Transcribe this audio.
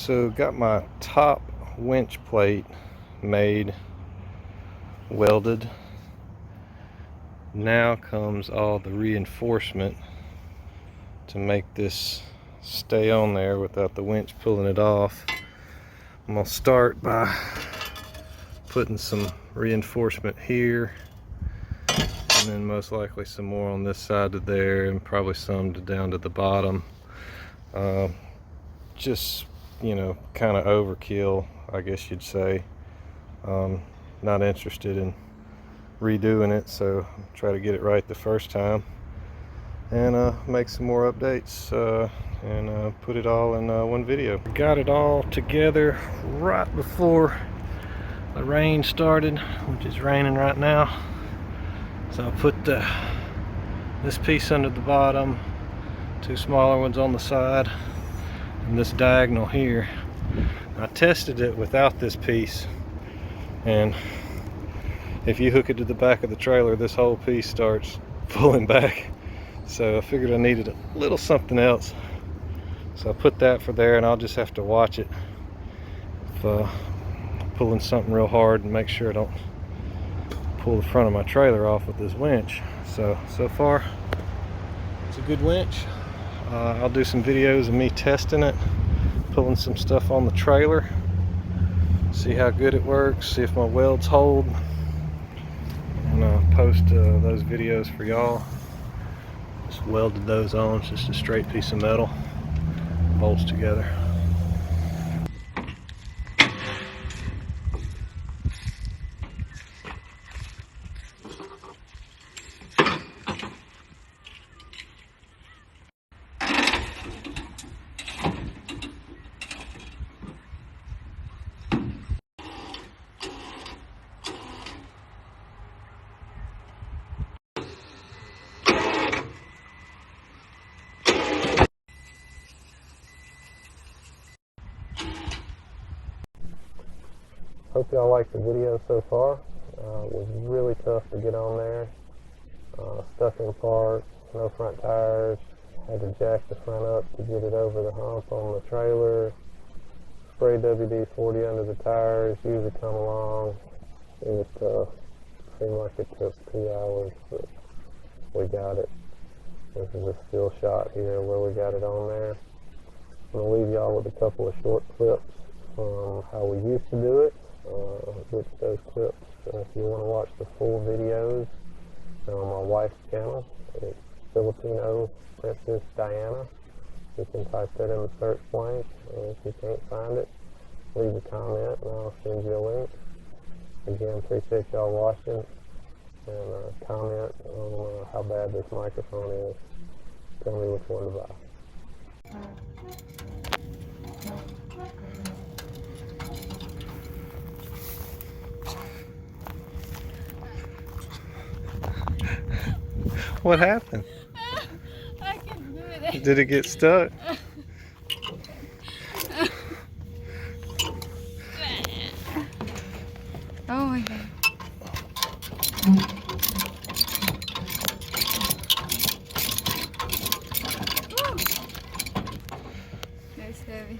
So got my top winch plate made, welded. Now comes all the reinforcement to make this stay on there without the winch pulling it off. I'm gonna start by putting some reinforcement here, and then most likely some more on this side to there, and probably some down to the bottom. Just, you know, kind of overkill, I guess you'd say. Not interested in redoing it, so try to get it right the first time, and make some more updates and put it all in one video. Got it all together right before the rain started, which is raining right now. So I put this piece under the bottom, two smaller ones on the side, and this diagonal here. I tested it without this piece, and if you hook it to the back of the trailer, this whole piece starts pulling back. So I figured I needed a little something else, so I put that for there, and I'll just have to watch it if pulling something real hard and make sure I don't pull the front of my trailer off with this winch. So far it's a good winch. I'll do some videos of me testing it, pulling some stuff on the trailer, see how good it works, see if my welds hold, and post those videos for y'all. Just welded those on. It's just a straight piece of metal, bolts together. Hope y'all liked the video so far. It was really tough to get on there. Stuck in park, no front tires. Had to jack the front up to get it over the hump on the trailer. Spray WD-40 under the tires, usually come along. It was tough. Seemed like it took 2 hours, but we got it. This is a still shot here where we got it on there. I'm going to leave y'all with a couple of short clips from how we used to do it. With those clips, if you want to watch the full videos, they're on my wife's channel. It's Filipino Princess Diana. You can type that in the search blank, and if you can't find it, leave a comment and I'll send you a link. Again, appreciate y'all watching, and comment on how bad this microphone is. Tell me which one to buy. What happened? I couldn't do it. Did it get stuck? Oh my god. That's heavy.